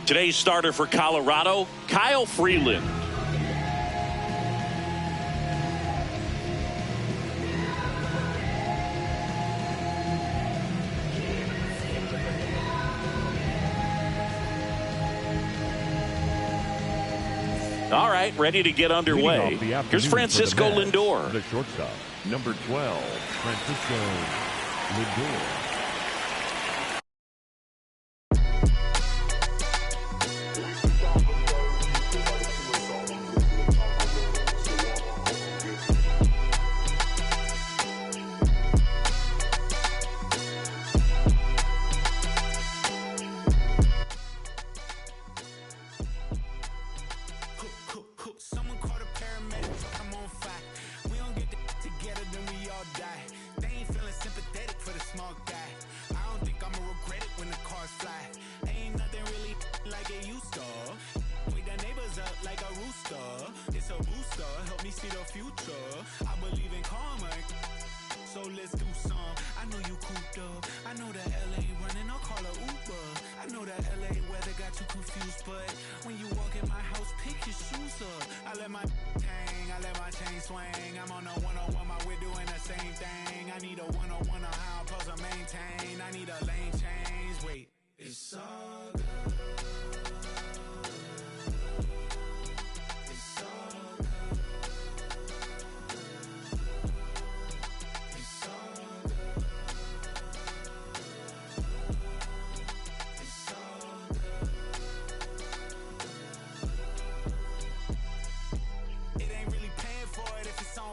Today's starter for Colorado, Kyle Freeland. All right, ready to get underway. Here's Francisco Lindor. The shortstop, number 12, Francisco Lindor. Someone call the paramedics, I'm on fire. We don't get together, then we all die. They ain't feeling sympathetic for the small guy. booster. Wake the neighbors up like a rooster. It's a booster, help me see the future. I believe in karma, so let's do some. I know you cooped up. I know that LA running, I'll call a Uber. I know that LA weather got you confused, but when you walk in my house, pick your shoes up. I let my hang, I let my chain swing. I'm on a 101, my we're doing the same thing. I need a 101 on how I'm supposed to maintain. I need a lane change. Wait, it's all good.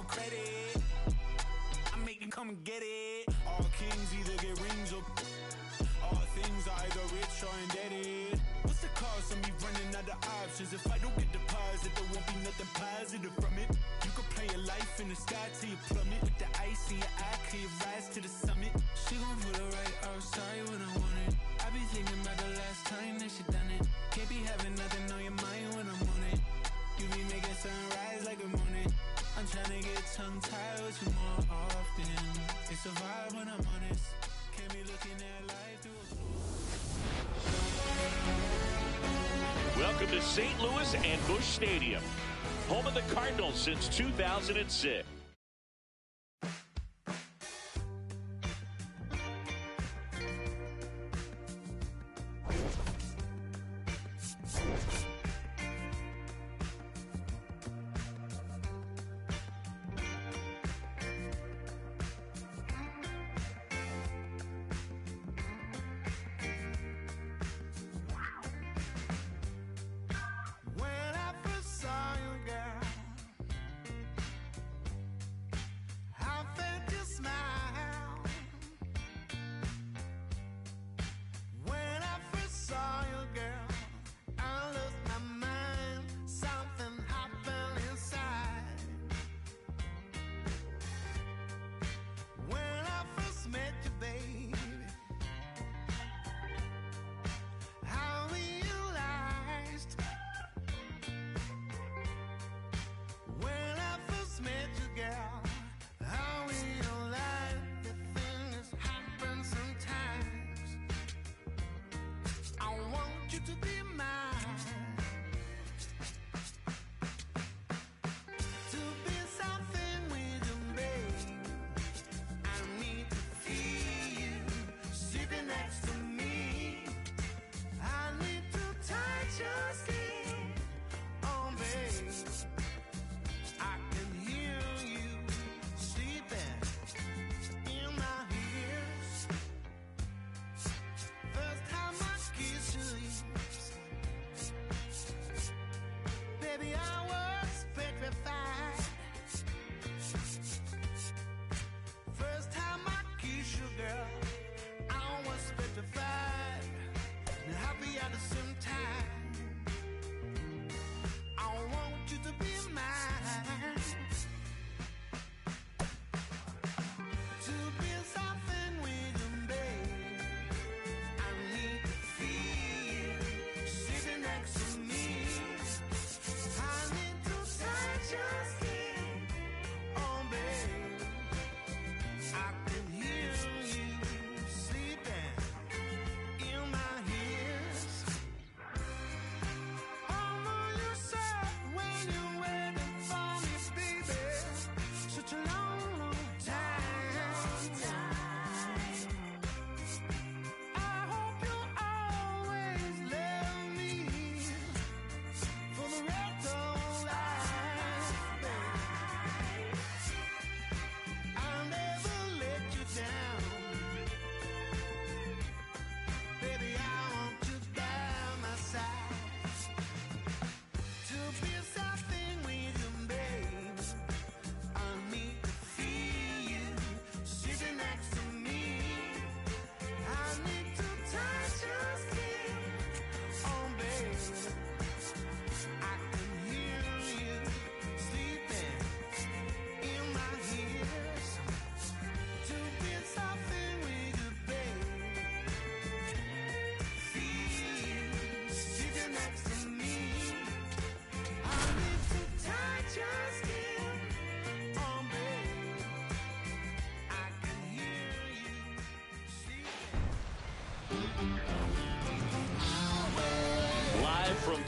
Credit, I make them come and get it. All kings either get rings or all things are either rich or indebted. What's the cost of me running out of options? If I don't get deposit, there won't be nothing positive from it. You could play your life in the sky till you plummet. With the ice in your eye, till you rise to the summit. She gon' put it right outside when I want it. I be thinking about the last time that she done it. Can't be having nothing on your mind when I'm on it. You be making sunrise like a morning. I'm tryna get tongue-tied with you more often. It's a vibe when I'm honest. Can't be looking at life through a... Welcome to St. Louis and Busch Stadium, home of the Cardinals since 2006.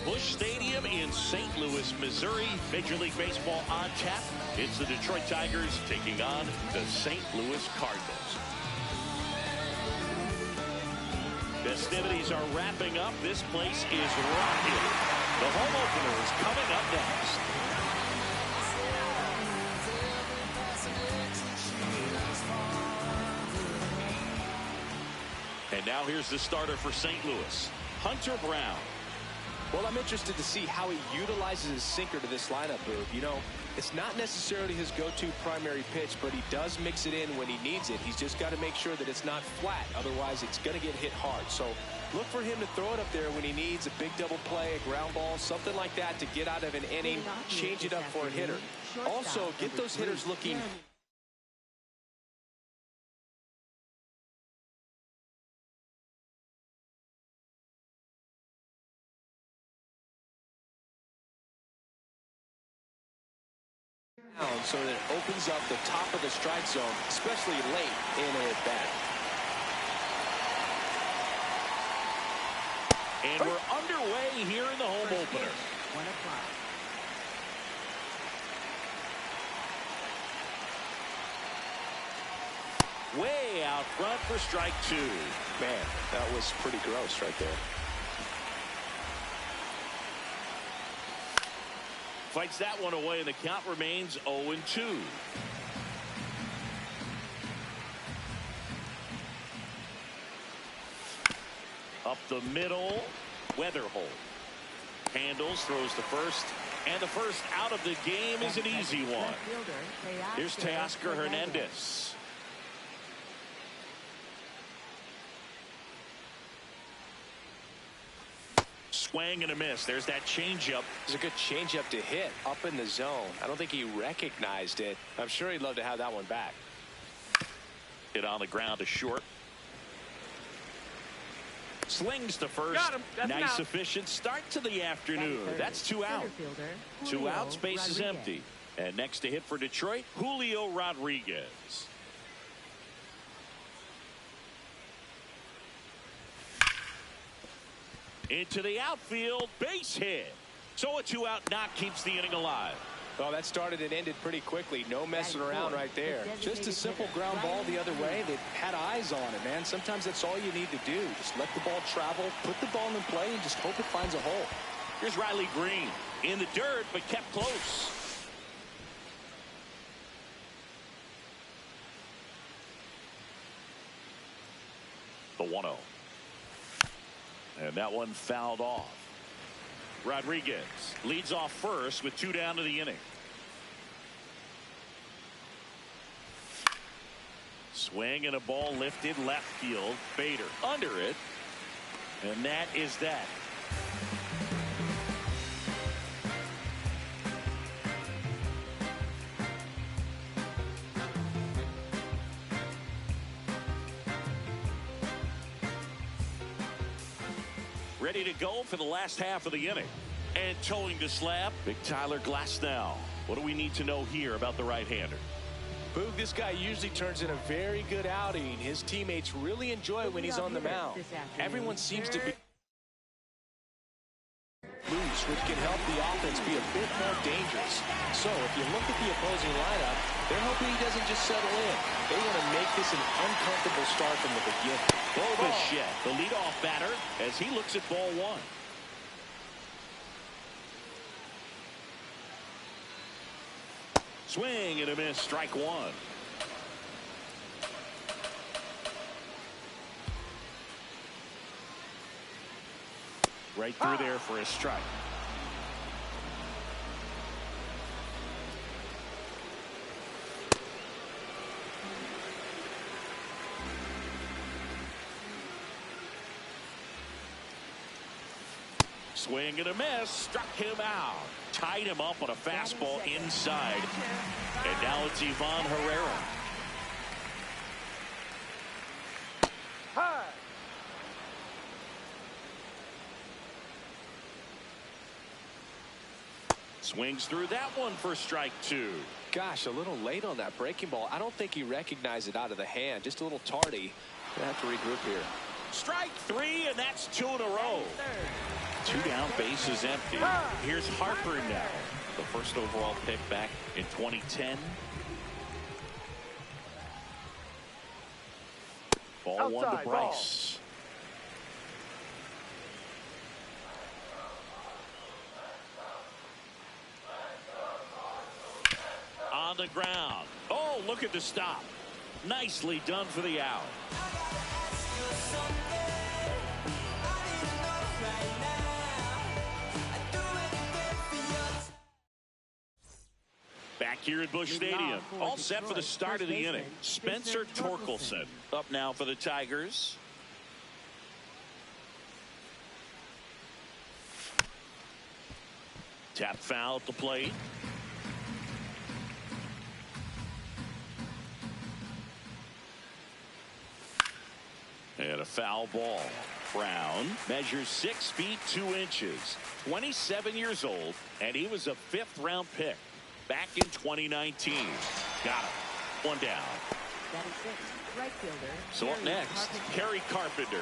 Busch Stadium in St. Louis, Missouri. Major League Baseball on tap. It's the Detroit Tigers taking on the St. Louis Cardinals. Festivities are wrapping up. This place is rocking. The home opener is coming up next. And now here's the starter for St. Louis, Hunter Brown. Well, I'm interested to see how he utilizes his sinker to this lineup, Boog. You know, it's not necessarily his go-to primary pitch, but he does mix it in when he needs it. He's just got to make sure that it's not flat. Otherwise, it's going to get hit hard. So look for him to throw it up there when he needs a big double play, a ground ball, something like that to get out of an inning, change it up for a hitter. Also, get those hitters looking. So that it opens up the top of the strike zone, especially late in a at-bat. And we're underway here in the home opener. 1 o'clock. Way out front for strike 2. Man, that was pretty gross right there. Fights that one away, and the count remains 0-2. Up the middle, Weatherholt handles, throws to first, and the first out of the game is an easy one. Here's Teoscar Hernandez. Swing and a miss. There's that changeup. It's a good changeup to hit up in the zone. I don't think he recognized it. I'm sure he'd love to have that one back. Hit on the ground to short. Slings to first. Nice efficient start to the afternoon. That's 2 out. 2 outs, base is empty. And next to hit for Detroit, Julio Rodriguez. Into the outfield, base hit. So a 2-out knock keeps the inning alive. Well, that started and ended pretty quickly. No messing around right there. Just a simple ground ball the other way. They had eyes on it, man. Sometimes that's all you need to do. Just let the ball travel, put the ball in play, and just hope it finds a hole. Here's Riley Green in the dirt, but kept close. The 1-0. And that one fouled off. Rodriguez leads off first with 2 down to the inning. Swing and a ball lifted left field. Bader under it. And that is that. Ready to go for the last half of the inning. And towing the slab, Big Tyler Glasnow. What do we need to know here about the right-hander? Boog, this guy usually turns in a very good outing. His teammates really enjoy when he's on the mound. Everyone seems to be loose, which can help the offense be a bit more dangerous. So if you look at the opposing lineup, they're hoping he doesn't just settle in. They want to make this an uncomfortable start from the beginning. Bichette, the leadoff batter, as he looks at ball 1. Swing and a miss, strike 1. Right through there for a strike. Swing and a miss, struck him out. Tied him up on a fastball inside. And now it's Ivan Herrera. Swings through that one for strike 2. Gosh, a little late on that breaking ball. I don't think he recognized it out of the hand. Just a little tardy. Gonna have to regroup here. Strike 3, and that's 2 in a row. Two down, bases empty. Here's Harper now. The first overall pick back in 2010. Ball one to Bryce. On the ground. Oh, look at the stop. Nicely done for the out. Back here at Busch Stadium, all set for the start of the inning. Spencer Torkelson up now for the Tigers. Tap foul at the plate. And a foul ball. Brown measures 6 feet 2 inches, 27 years old, and he was a 5th-round pick back in 2019. Got him. One down. That is it. Right fielder. So up next, Kerry Carpenter.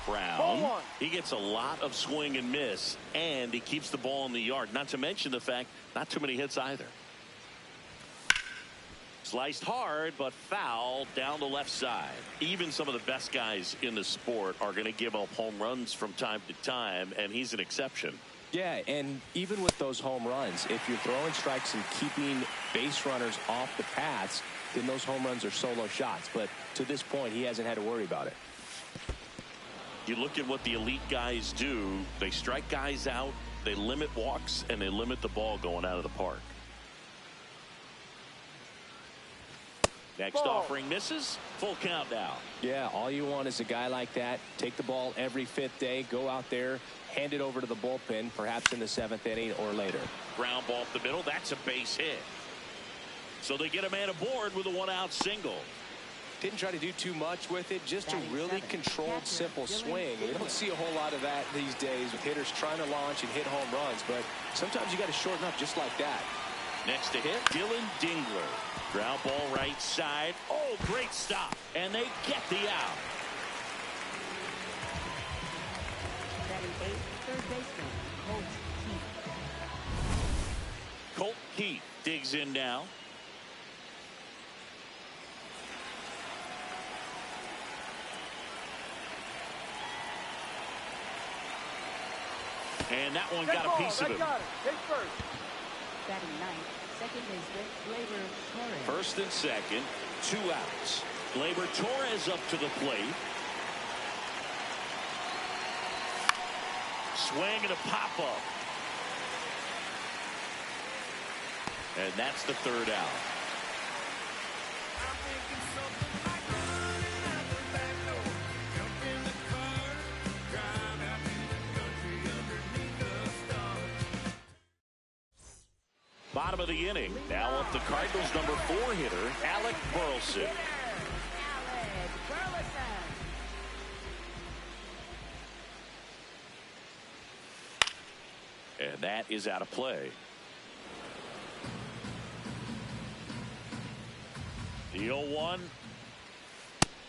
Brown, he gets a lot of swing and miss, and he keeps the ball in the yard. Not to mention the fact, not too many hits either. Sliced hard, but foul down the left side. Even some of the best guys in the sport are going to give up home runs from time to time, and he's an exception. Yeah, and even with those home runs, if you're throwing strikes and keeping base runners off the paths, then those home runs are solo shots. But to this point, he hasn't had to worry about it. You look at what the elite guys do. They strike guys out, they limit walks, and they limit the ball going out of the park. Next offering misses. Full count now. Yeah, all you want is a guy like that. Take the ball every 5th day, go out there, hand it over to the bullpen, perhaps in the 7th inning or later. Ground ball up the middle. That's a base hit. So they get a man aboard with a 1-out single. Didn't try to do too much with it, just a really controlled, simple swing. We don't see a whole lot of that these days with hitters trying to launch and hit home runs, but sometimes you got to shorten up just like that. Next to hit, Dylan Dingler. Ground ball right side. Oh, great stop. And they get the out. Batting 8th, third baseman, Colt Keith. Colt Keith digs in now. And that one got a piece of him. Take first. Batting 9th, second baseman, Gleyber Torres. First and second, 2 outs. Gleyber Torres up to the plate. Swing and a pop-up. And that's the 3rd out. Bottom of the inning. Now up the Cardinals' number 4 hitter, Alec Burleson. And that is out of play. The 0-1.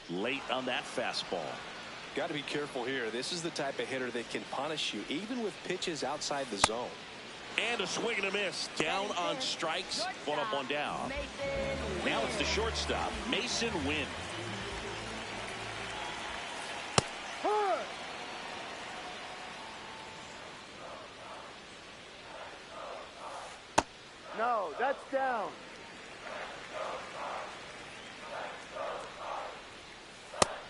Late on that fastball. Got to be careful here. This is the type of hitter that can punish you, even with pitches outside the zone. And a swing and a miss. Down on strikes. 1 up, 1 down. Now it's the shortstop, Mason Wynn. No, that's down.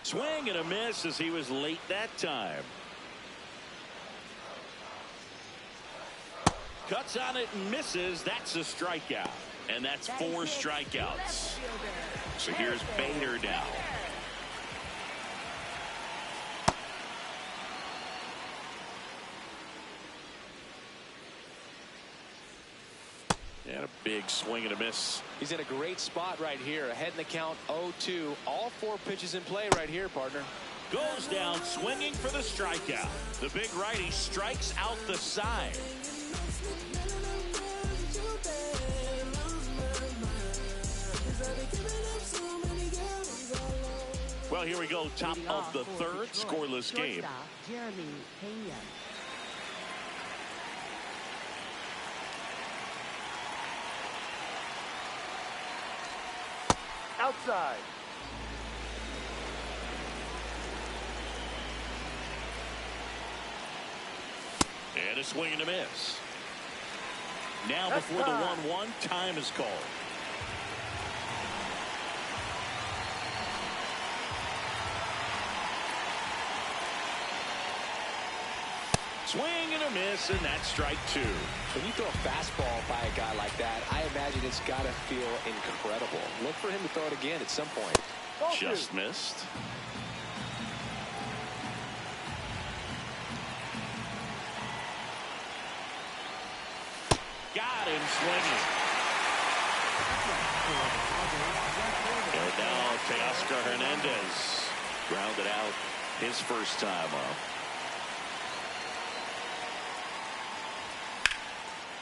Swing and a miss as he was late that time. Cuts on it and misses. That's a strikeout. And that's 4 strikeouts. So here's Bader now. And a big swing and a miss. He's in a great spot right here. Ahead in the count 0-2. All 4 pitches in play right here, partner. Goes down swinging for the strikeout. The big righty strikes out the side. Well, here we go. Top of the third, scoreless game. Jeremy Pena. Outside. And a swing and a miss. Now That's before time. the 1-1, time is called. Swing and a miss, and that's strike two. When you throw a fastball by a guy like that, I imagine it's got to feel incredible. Look for him to throw it again at some point. Just missed. Got him swinging. And now Teoscar Hernandez grounded out his first time up.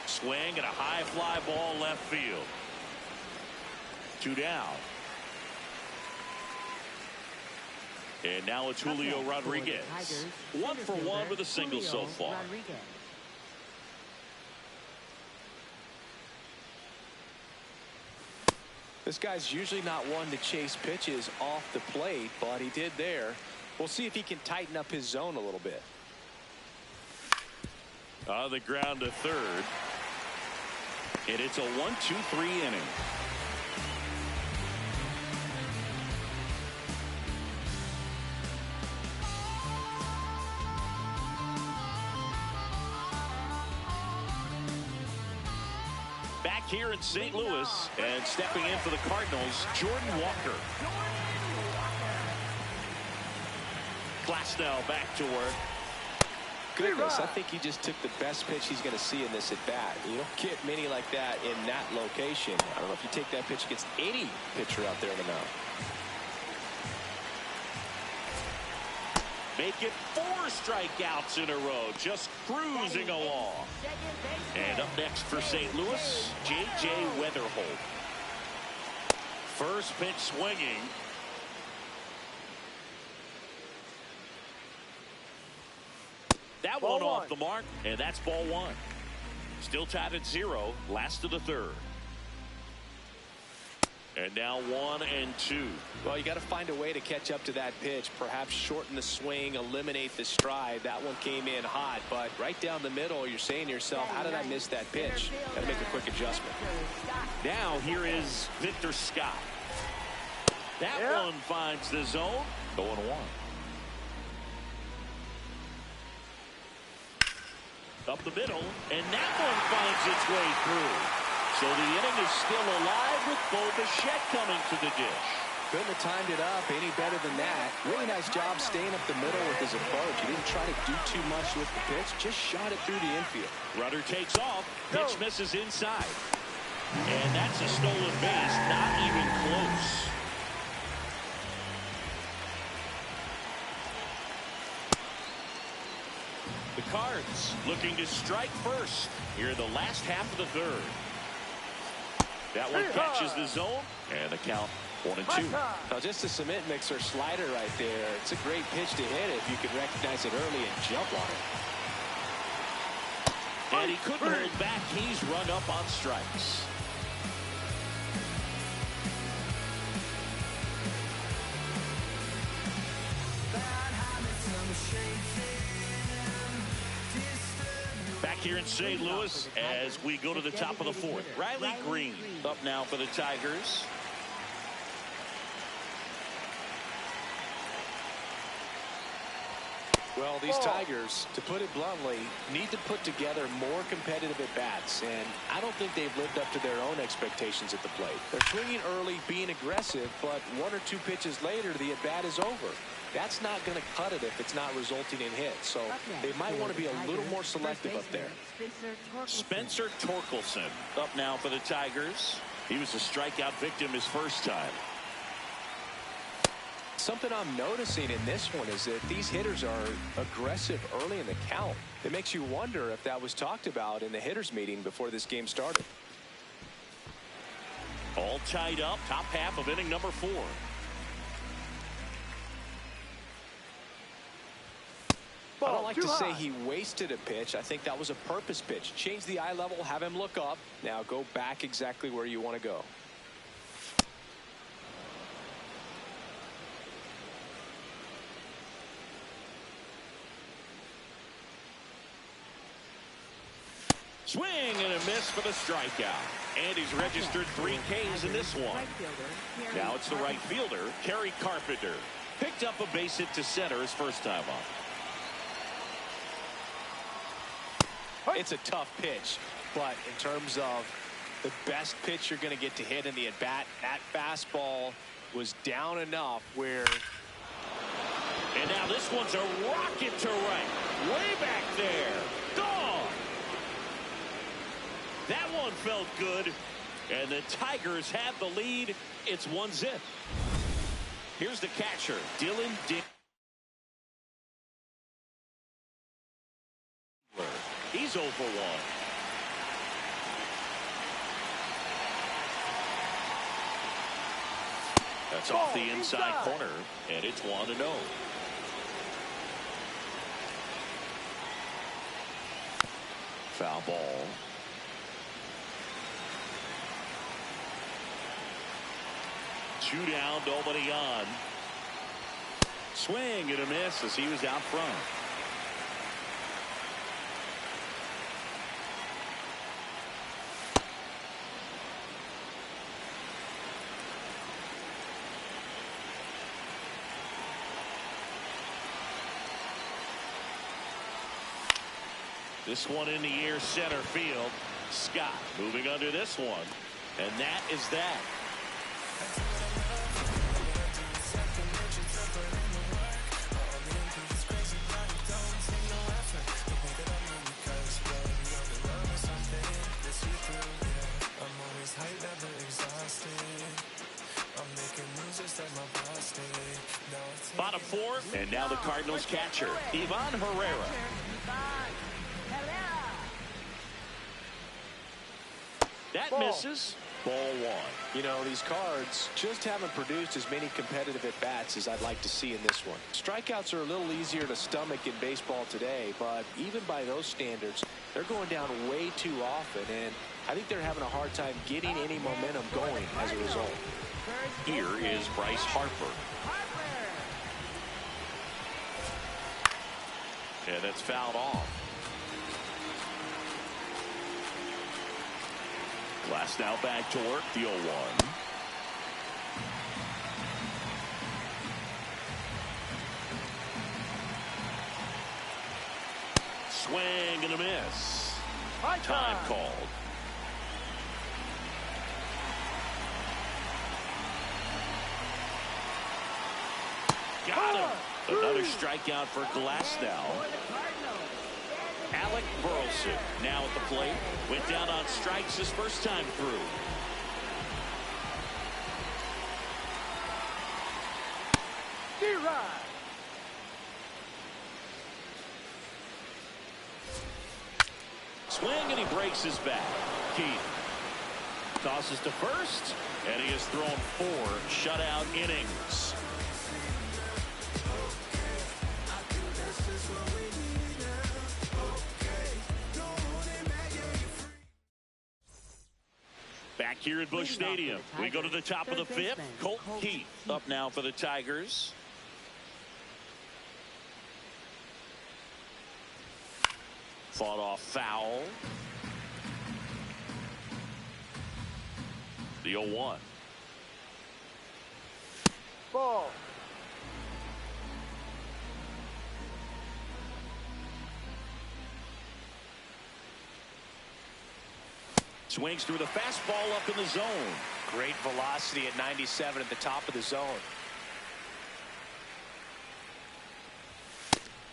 Swing and a high fly ball left field. 2 down. And now it's Julio Rodriguez. 1 for 1 with a single so far. This guy's usually not one to chase pitches off the plate, but he did there. We'll see if he can tighten up his zone a little bit. On the ground to third. And it's a 1-2-3 inning. Back here in St. Louis, and stepping in for the Cardinals, Jordan Walker. Glasnow back to work. Goodness, I think he just took the best pitch he's going to see in this at bat. You don't get many like that in that location. I don't know if you take that pitch against any pitcher out there in the mound. Make it 4 strikeouts in a row, just cruising along. And up next for St. Louis, J.J. Weatherholt. First pitch swinging. That one off the mark, and that's ball 1. Still tied at 0, last of the third. And now 1-2. Well, you got to find a way to catch up to that pitch. Perhaps shorten the swing, eliminate the stride. That one came in hot, but right down the middle, you're saying to yourself, how did I miss that pitch? Got to make a quick adjustment. Now here is Victor Scott. That one finds the zone. 0-1. Up the middle, and that one finds its way through. So the inning is still alive with Bo Bichette coming to the dish. Couldn't have timed it up any better than that. Really nice job staying up the middle with his approach. He didn't try to do too much with the pitch, just shot it through the infield. Runner takes off, pitch misses inside. And that's a stolen base, not even close. The Cards looking to strike first here in the last half of the third. That one catches the zone, and the count 1-2. Now just a cement mixer slider right there. It's a great pitch to hit if you can recognize it early and jump on it. And he couldn't hold back. He's run up on strikes. Back here in St. Louis as we go to the top of the fourth. Riley Green up now for the Tigers. Well, these Tigers, to put it bluntly, need to put together more competitive at-bats, and I don't think they've lived up to their own expectations at the plate. They're swinging early, being aggressive, but 1 or 2 pitches later, the at-bat is over. That's not going to cut it if it's not resulting in hits, so they might want to be a little more selective up there. Spencer Torkelson up now for the Tigers. He was a strikeout victim his first time. Something I'm noticing in this one is that these hitters are aggressive early in the count. It makes you wonder if that was talked about in the hitters meeting before this game started. All tied up, top half of inning number 4. like to say he wasted a pitch. I think that was a purpose pitch. Change the eye level, have him look up. Now go back exactly where you want to go. Swing and a miss for the strikeout. And he's registered 3 Ks in this one. Now it's the right fielder, Kerry Carpenter. Picked up a base hit to center his first time up. It's a tough pitch, but in terms of the best pitch you're going to get to hit in the at-bat, that fastball was down enough where... And now this one's a rocket to right. Way back there. Gone. That one felt good. And the Tigers have the lead. It's 1-0. Here's the catcher, Dylan Dick. He's 0 for 1. That's off the inside corner, and it's 1-0. Foul ball. Two down, nobody on. Swing and a miss as he was out front. This one in the air, center field. Scott moving under this one. And that is that. Bottom 4, and now the Cardinals catcher, Ivan Herrera. That misses. Ball 1. You know, these Cards just haven't produced as many competitive at-bats as I'd like to see in this one. Strikeouts are a little easier to stomach in baseball today, but even by those standards, they're going down way too often, and I think they're having a hard time getting any momentum going as a result. Here is Bryce Harper. And it's fouled off. Glass now back to work, the 0-1. Swing and a miss. Time called. Got him. Another strikeout for Glasnow. Alec Burleson now at the plate. Went down on strikes his first time through. Swing and he breaks his back. Keith tosses to first, and he has thrown 4 shutout innings. Back here at Busch Stadium, we go to the top of the 5th. Colt Keith up now for the Tigers. Fought off foul. The 0-1. Ball. Swings through the fastball up in the zone. Great velocity at 97 at the top of the zone.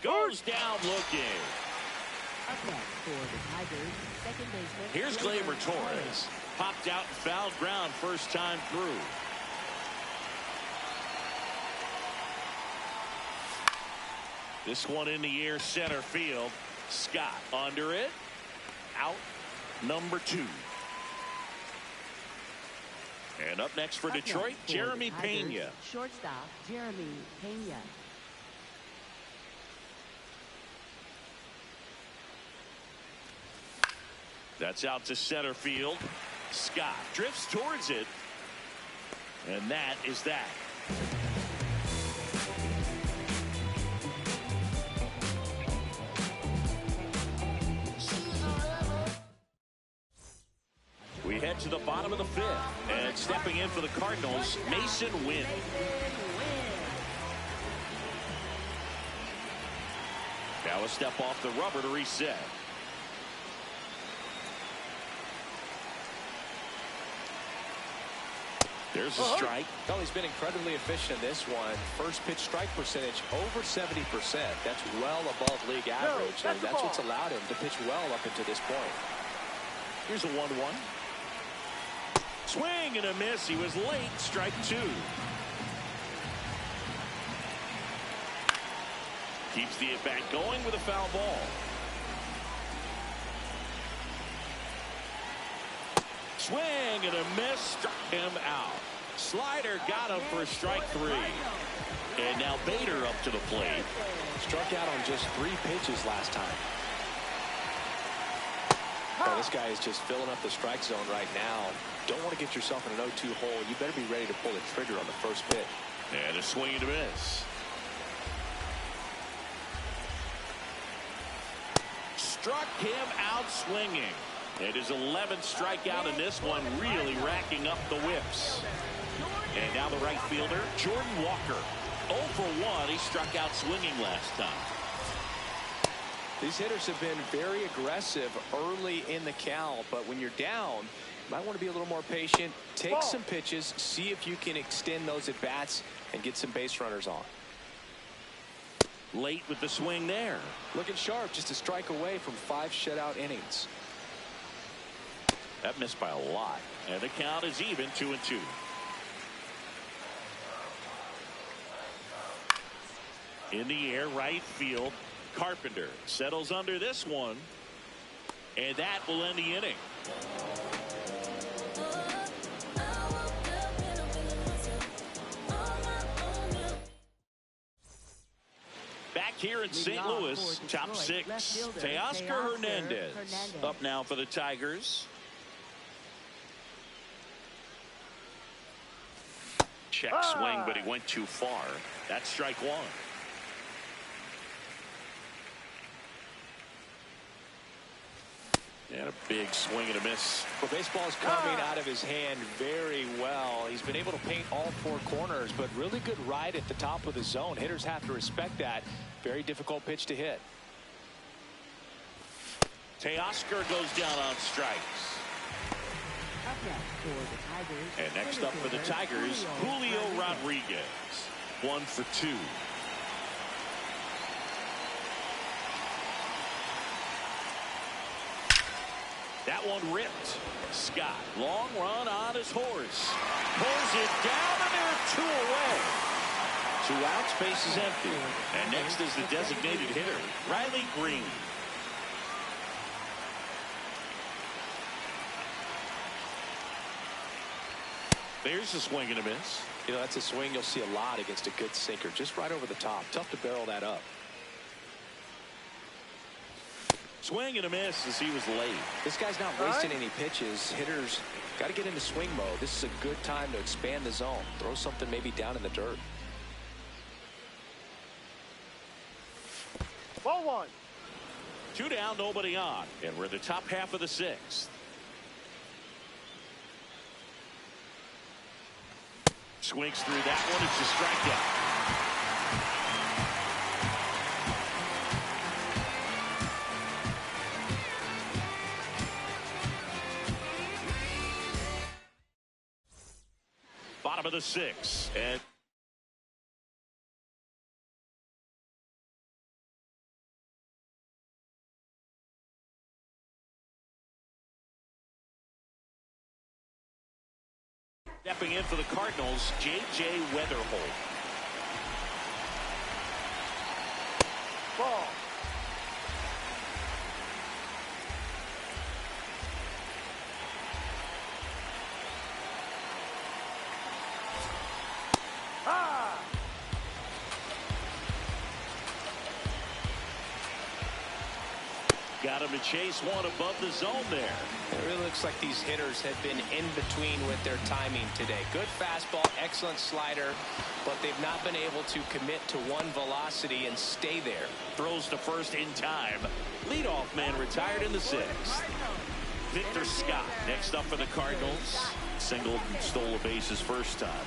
Goes down looking. Here's Gleyber Torres. Popped out and fouled ground first time through. This one in the air, center field. Scott under it. Out number 2. And up next for Detroit, Jeremy Pena. Shortstop Jeremy Pena. That's out to center field. Scott drifts towards it. And that is that. We head to the bottom of the fifth. And stepping in for the Cardinals, Mason Wynn. Now a step off the rubber to reset. There's a strike. Well, he's been incredibly efficient in this one. First pitch strike percentage over 70%. That's well above league average. And that's what's allowed him to pitch well up until this point. Here's a 1-1. Swing and a miss. He was late. Strike two. Keeps the at-bat going with a foul ball. Swing and a miss. Struck him out. Slider got him for strike three. And now Bader up to the plate. Struck out on just 3 pitches last time. Well, this guy is just filling up the strike zone right now. Don't want to get yourself in an 0-2 hole. You better be ready to pull the trigger on the first pitch. And a swing and a miss. Struck him out swinging. It is 11th strikeout in this one, really racking up the whips. And now the right fielder, Jordan Walker. 0 for 1. He struck out swinging last time. These hitters have been very aggressive early in the count, but when you're down, you might want to be a little more patient. Take some pitches, see if you can extend those at bats and get some base runners on. Late with the swing there. Looking sharp, just a strike away from 5 shutout innings. That missed by a lot. And the count is even, 2-2. In the air, right field. Carpenter settles under this one. And that will end the inning. Back here in St. Louis, top 6. Teoscar Hernandez up now for the Tigers. Check swing, but he went too far. That's strike one. And a big swing and a miss. Well, baseball is coming out of his hand very well. He's been able to paint all 4 corners, but really good ride at the top of the zone. Hitters have to respect that. Very difficult pitch to hit. Teoscar goes down on strikes. And next up for the Tigers, Julio Rodriguez. 1 for 2. That one ripped. Scott, long run on his horse. Pulls it down, and there are 2 away. 2 outs, base is empty. And next is the designated hitter, Riley Green. There's a swing and a miss. You know, that's a swing you'll see a lot against a good sinker. Just right over the top. Tough to barrel that up. Swing and a miss as he was late. This guy's not wasting any pitches. Hitters got to get into swing mode. This is a good time to expand the zone. Throw something maybe down in the dirt. Ball 1. 2 down, nobody on. And we're in the top half of the 6th. Swings through that one. It's a strikeout. Bottom of the 6th. And stepping in for the Cardinals, J.J. Weatherholt. Ball. Got him to chase one above the zone there. It really looks like these hitters have been in between with their timing today. Good fastball, excellent slider, but they've not been able to commit to one velocity and stay there. Throws to first in time. Leadoff man retired in the sixth. Victor Scott next up for the Cardinals. Singled and stole a base his first time.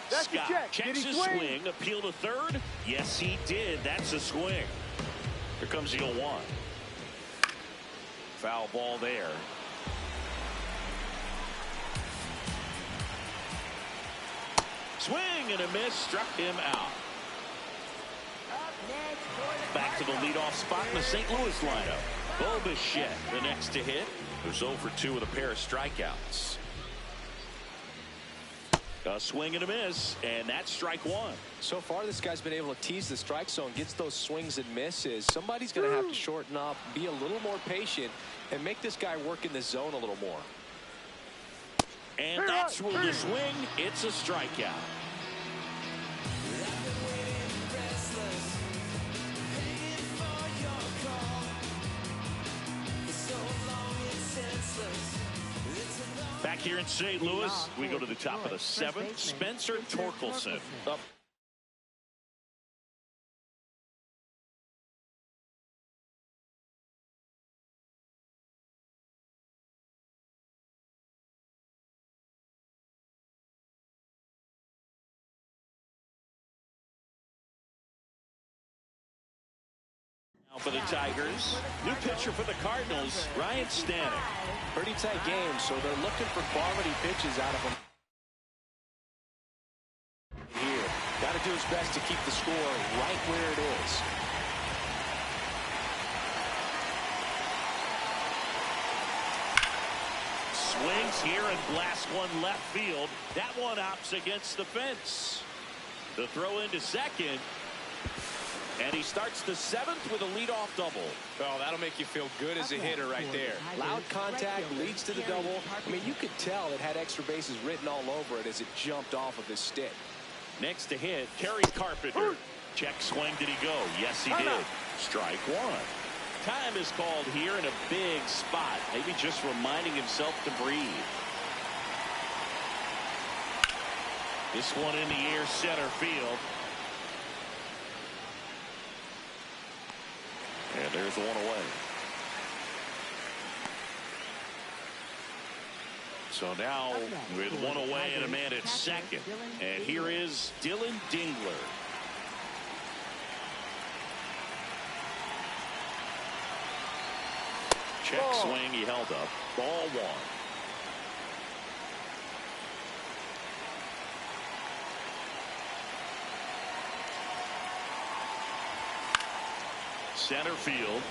Scott checks his swing. Appeal to third. Yes, he did. That's a swing. Here comes the 0-1. Foul ball there. Swing and a miss. Struck him out. Back to the leadoff spot in the St. Louis lineup. Bo Bichette, the next to hit. Who's 0 for 2 with a pair of strikeouts. A swing and a miss, and that's strike one. So far, this guy's been able to tease the strike zone, gets those swings and misses. Somebody's going to have to shorten up, be a little more patient, and make this guy work in the zone a little more. And that's ruled a swing. It's a strikeout. Back here in St. Louis, we go to the top of the 7th. Spencer Torkelson up. Now for the Tigers, new pitcher for the Cardinals, Ryan Stanek. Pretty tight game, so they're looking for quality pitches out of him. Here, got to do his best to keep the score right where it is. Swings here and blasts one left field. That one opts against the fence. The throw into second. And he starts the 7th with a leadoff double. Well, that'll make you feel good as a hitter right there. Loud contact leads to the double. I mean, you could tell it had extra bases written all over it as it jumped off of his stick. Next to hit, Kerry Carpenter. Check swing. Did he go? Yes, he did. Strike one. Time is called here in a big spot. Maybe just reminding himself to breathe. This one in the air, center field. And there's one away. So now with one away and a man at second. And here is Dylan Dingler. Check swing, he held up. Ball one. Center field.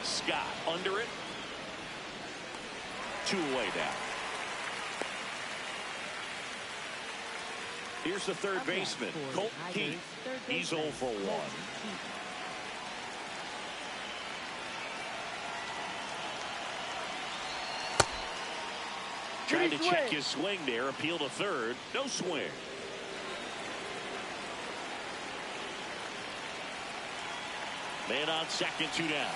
Scott under it. 2 away now. Here's the third baseman, Colt Keith. He's 0 for 1. Tried to check his swing there. Appeal to third. No swing. Man on second, 2 down.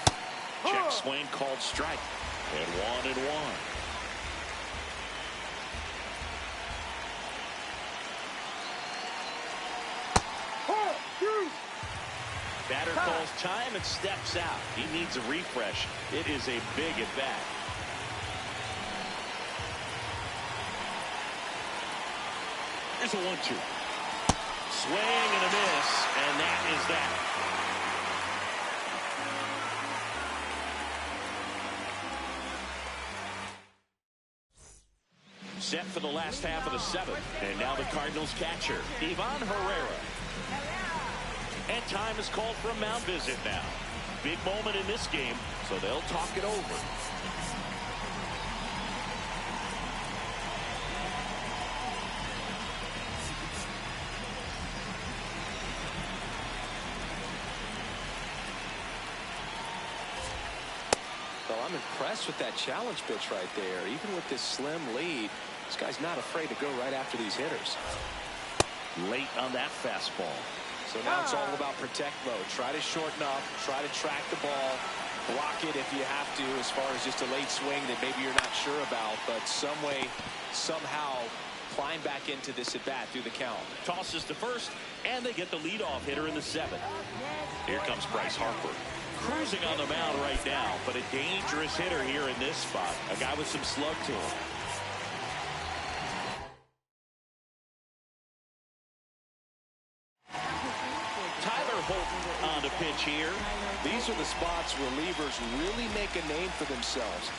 Check swing called strike. And 1-1. Batter calls time and steps out. He needs a refresh. It is a big at bat. Here's a 1-2. Swing and a miss, and that is that. Set for the last half of the 7th. And now the Cardinals catcher, Ivan Herrera. And time is called for a mound visit now. Big moment in this game, so they'll talk it over. Well, I'm impressed with that challenge pitch right there. Even with this slim lead, this guy's not afraid to go right after these hitters. Late on that fastball. So now it's all about protect mode. Try to shorten up, try to track the ball, block it if you have to, as far as just a late swing that maybe you're not sure about, but some way, somehow climb back into this at bat through the count. Tosses to first, and they get the leadoff hitter in the 7th. Here comes Bryce Harper. Cruising on the mound right now, but a dangerous hitter here in this spot. A guy with some slug to him. Tyler Holton on the pitch here. These are the spots relievers really make a name for themselves.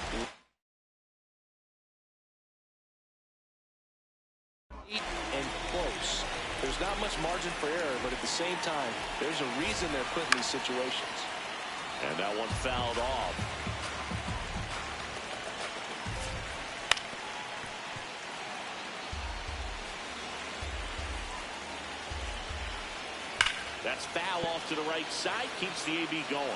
And close. There's not much margin for error, but at the same time, there's a reason they're put in these situations. And that one fouled off. That's foul off to the right side. Keeps the AB going.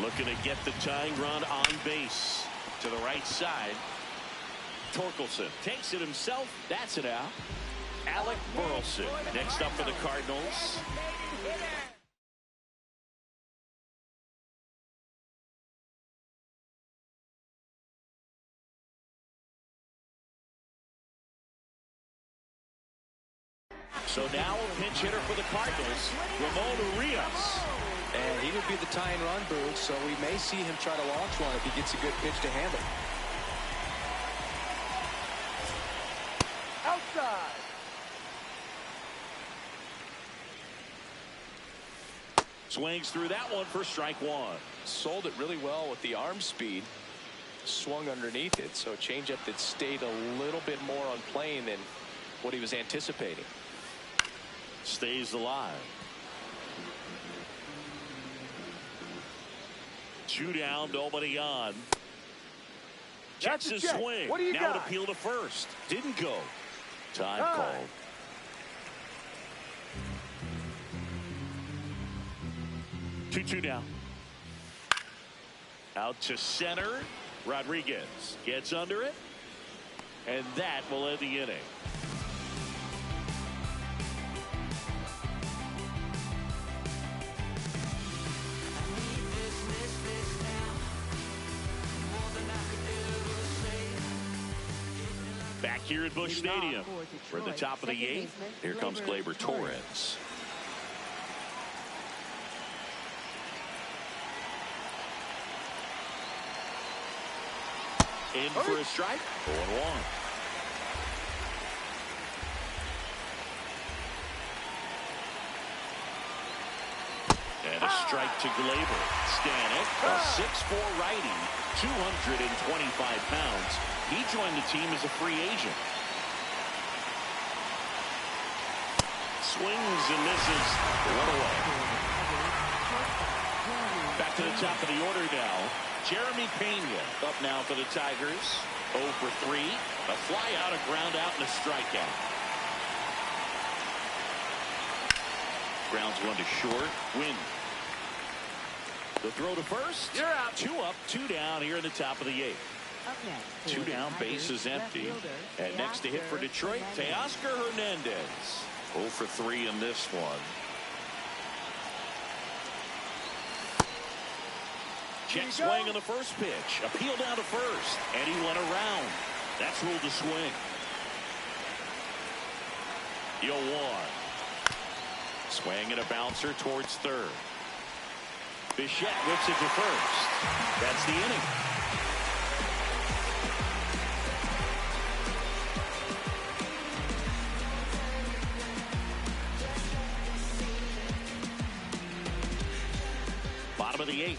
Looking to get the tying run on base. To the right side. Torkelson takes it himself. That's it out. Alec Burleson next up for the Cardinals. So now a pinch hitter for the Cardinals, Ramon Urias. And he would be the tying run, Boog, so we may see him try to launch one if he gets a good pitch to handle. Outside. Swings through that one for strike one. Sold it really well with the arm speed. Swung underneath it, so a changeup that stayed a little bit more on plane than what he was anticipating. Stays alive. 2 down, nobody on. Checks his swing. What do you now got? an appeal to first. Didn't go. Time called. Two down. Out to center. Rodriguez gets under it. And that will end the inning. Back here at Busch Stadium. We're at the top of the 8th. Here comes Gleyber Torres. In for a strike. 0-1. And a strike to Gleyber. Stanek, a 6'4" righty, 225 pounds. He joined the team as a free agent. Swings and misses. 1 away. Back to the top of the order now. Jeremy Pena up now for the Tigers. 0 for 3. A fly out, a ground out, and a strikeout. Grounds one to short. Win. The throw to first. You're out. 2 up, 2 down here in the top of the 8th. 2 down, base is empty. And next to hit for Detroit, Teoscar Hernandez. 0 for 3 in this one. Check swing on the first pitch. Appeal down to first. And he went around. That's ruled a swing. 0-1. Swing and a bouncer towards third. Bichette whips it to first. That's the inning. Bottom of the 8th.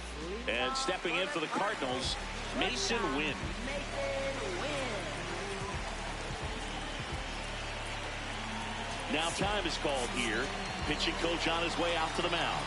And stepping in for the Cardinals, Mason Wynn. Now time is called here. Pitching coach on his way out to the mound.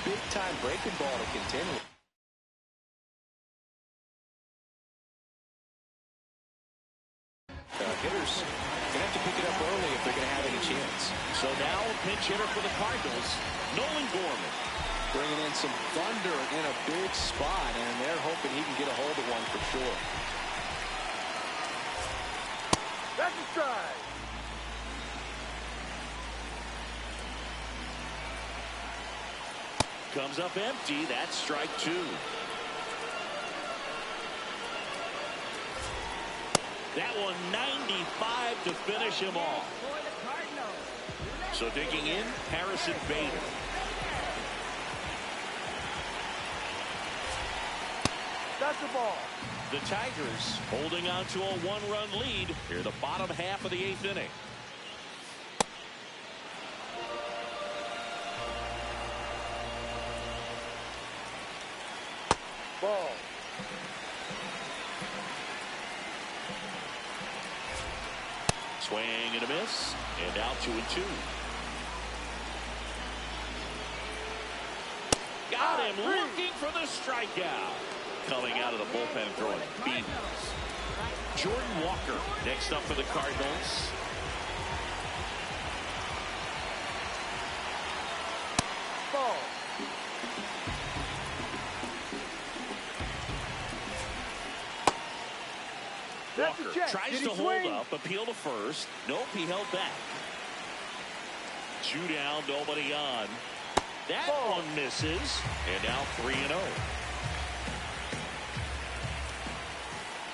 big-time breaking ball to continue. Hitters going to have to pick it up early if they're going to have any chance. So now a pinch hitter for the Cardinals, Nolan Gorman. Bringing in some thunder in a big spot, and they're hoping he can get a hold of one for sure. That's a strike. Comes up empty. That's strike two. That one 95 to finish him off. So digging in, Harrison Bader. That's the ball. The Tigers holding on to a one-run lead here the bottom half of the eighth inning. Ball. Swing and a miss, and out 2-2. Got him looking for the strikeout. Coming out of the bullpen throwing beans. Jordan Walker next up for the Cardinals. Ball. Walker tries to hold up, appeal to first. Nope, he held back. 2 down, nobody on. That one misses, and now 3-0.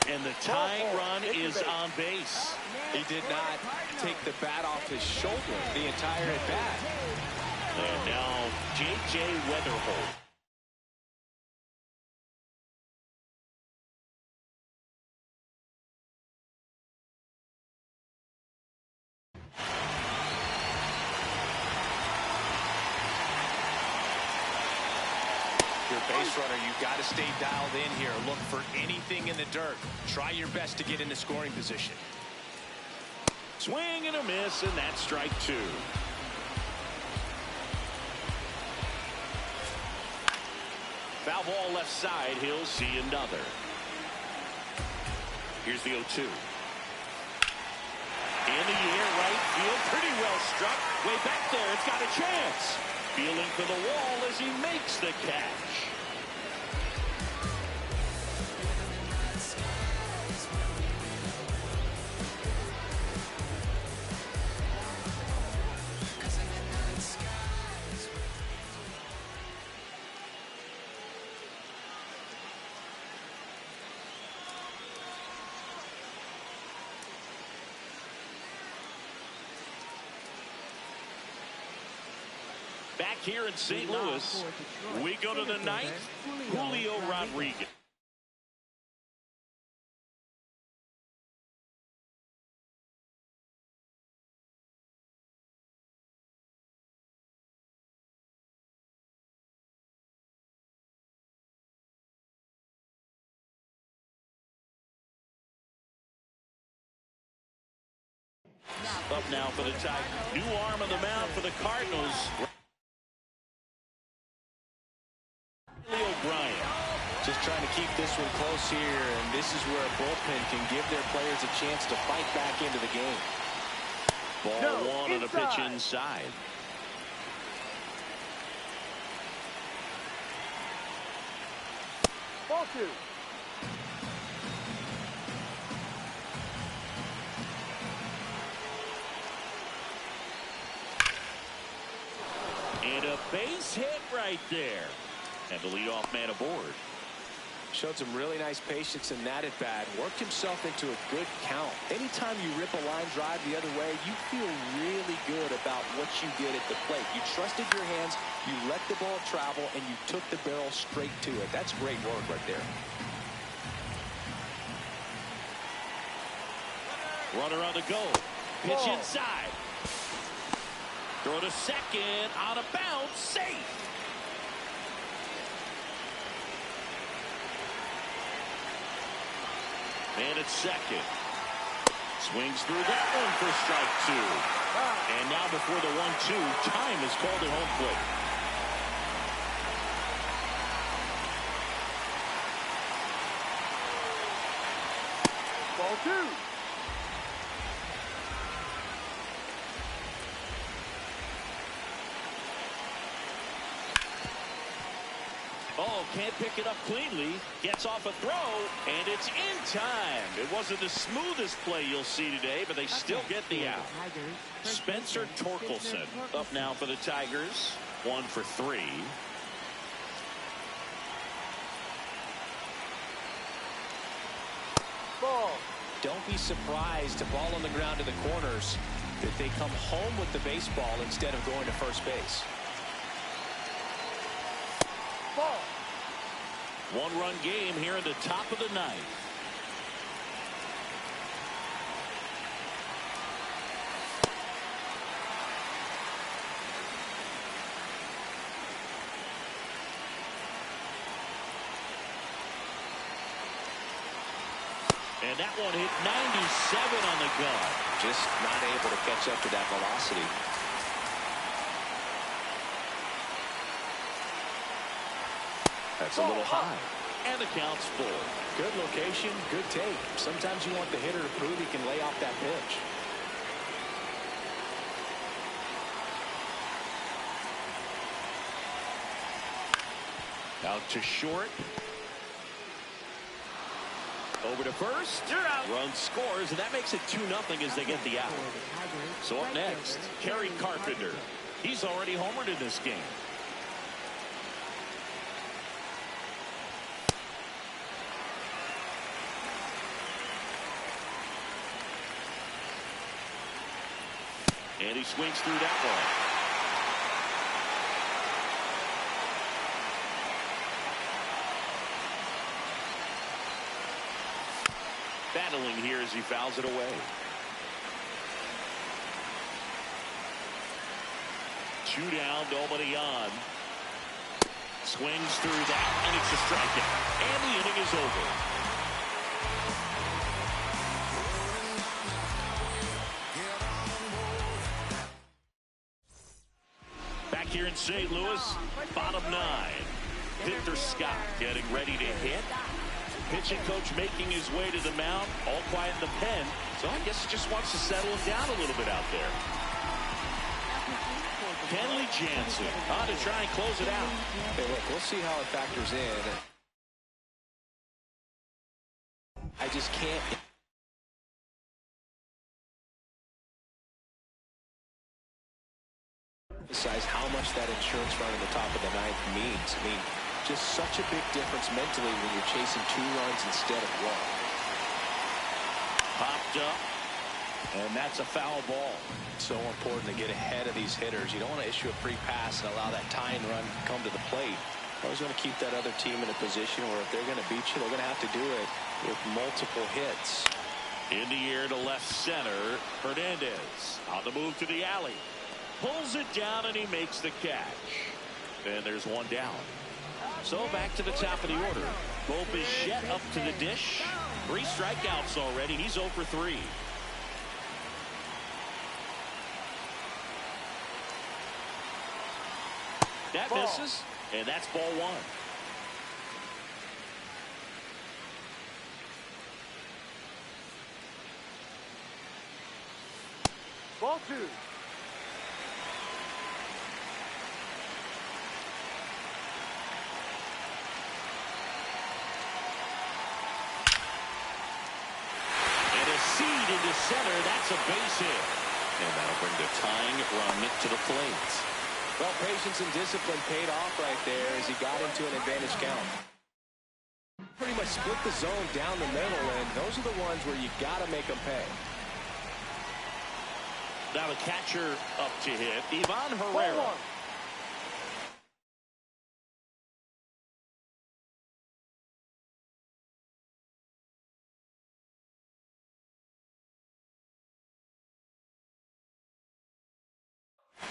And the tying run is on base. He did not take the bat off his shoulder the entire at bat. And now J.J. Weatherholt. Your base runner, you've got to stay dialed in here. Look for anything in the dirt. Try your best to get into scoring position. Swing and a miss, and that's strike two. Foul ball left side. He'll see another. Here's the 0-2. In the air, right field. Pretty well struck. Way back there. It's got a chance. Feeling for the wall as he makes the catch. Back here in St. Louis, we go to the ninth. Julio Rodriguez. Up now for the Tigers. New arm on the mound for the Cardinals. O'Brien. Just trying to keep this one close here, and this is where a bullpen can give their players a chance to fight back into the game. Ball one and a pitch inside. Ball two. And a base hit right there. And the leadoff man aboard. Showed some really nice patience in that at bat. Worked himself into a good count. Anytime you rip a line drive the other way, you feel really good about what you did at the plate. You trusted your hands, you let the ball travel, and you took the barrel straight to it. That's great work right there. Runner on the go. Pitch inside. Throw to second. Out of bounds. Safe. Man at second. Swings through that one for strike two. And now before the 1-2, time is called at home plate. Ball 2. Oh, can't pick it up cleanly. Gets off a throw, and it's in time. It wasn't the smoothest play you'll see today, but they still get the out. Spencer Torkelson up now for the Tigers. 1 for 3. Ball. Don't be surprised, a ball on the ground to the corners, that they come home with the baseball instead of going to first base. Ball. 1-run game here in the top of the ninth. And that one hit 97 on the gun. Just not able to catch up to that velocity. That's a little high. And the count's full. Good location, good take. Sometimes you want the hitter to prove he can lay off that pitch. Out to short. Over to first. You're out. Run scores, and that makes it 2-0 as they get the out. So up next, Kerry Carpenter. He's already homered in this game. And he swings through that one. Battling here as he fouls it away. 2 down, nobody on. Swings through that, and it's a strikeout. And the inning is over. Back here in St. Louis, bottom 9. Victor Scott getting ready to hit. Pitching coach making his way to the mound, all quiet in the pen. So I guess he just wants to settle him down a little bit out there. Kenley Jansen on to try and close it out. Hey, look, we'll see how it factors in. I just can't emphasize how much that insurance run in the top of the ninth means. I mean, just such a big difference mentally when you're chasing 2 runs instead of 1. Popped up, and that's a foul ball. So important to get ahead of these hitters. You don't want to issue a free pass and allow that tying run to come to the plate. Always want to keep that other team in a position where if they're going to beat you, they're going to have to do it with multiple hits. In the air to left center, Hernandez on the move to the alley. Pulls it down, and he makes the catch. And there's 1 down. So back to the top of the order. Bo Bichette up to the dish. 3 strikeouts already. He's 0 for 3. That misses, and that's ball 1. Ball 2. Into center, that's a base hit. And that'll bring the tying run to the plate. Well, patience and discipline paid off right there as he got into an advantage count. Pretty much split the zone down the middle, and those are the ones where you got to make them pay. Now the catcher up to hit, Ivan Herrera.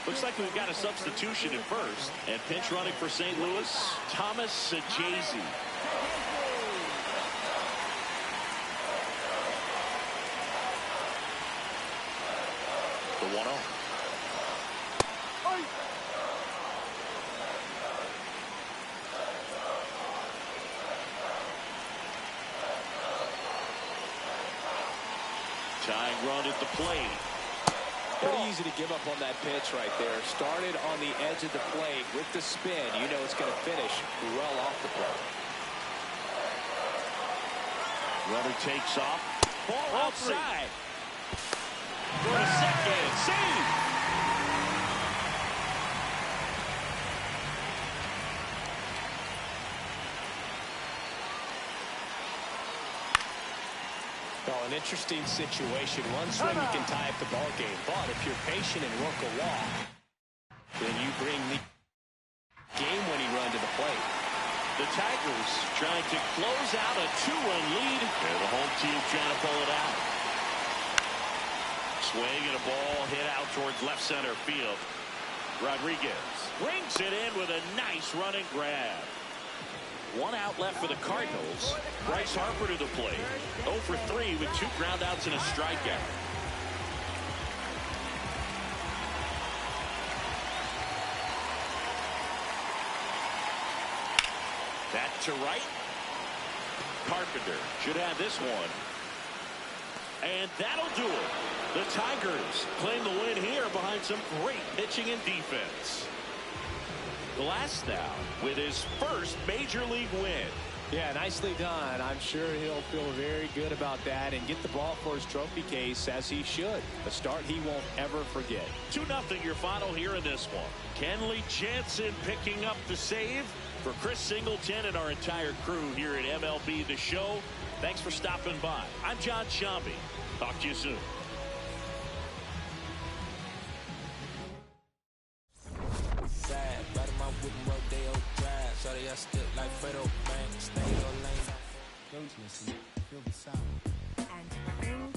Looks like we've got a substitution at first. And pinch running for St. Louis, Thomas Sajazi. The 1-0. Tying run at the plate. Pretty easy to give up on that pitch right there. Started on the edge of the plate with the spin. You know it's going to finish well off the plate. Runner takes off. Ball outside. For a second. Save. Well, an interesting situation. One swing you can tie up the ball game, but if you're patient and work a walk, then you bring the game-winning run to the plate. The Tigers trying to close out a 2-run lead, and the home team trying to pull it out. Swing and a ball hit out towards left center field. Rodriguez rings it in with a nice running grab. 1 out left for the Cardinals. Bryce Harper to the plate. 0 for 3 with 2 groundouts and a strikeout. Back to right. Carpenter should have this one. And that'll do it. The Tigers claim the win here behind some great pitching and defense. Glass now with his first major league win. Yeah, nicely done. I'm sure he'll feel very good about that and get the ball for his trophy case, as he should. A start he won't ever forget. 2-0 your final here in this one. Kenley Jansen picking up the save. For Chris Singleton and our entire crew here at MLB The Show, thanks for stopping by. I'm John Shambi. Talk to you soon. Don't listen, feel the sound.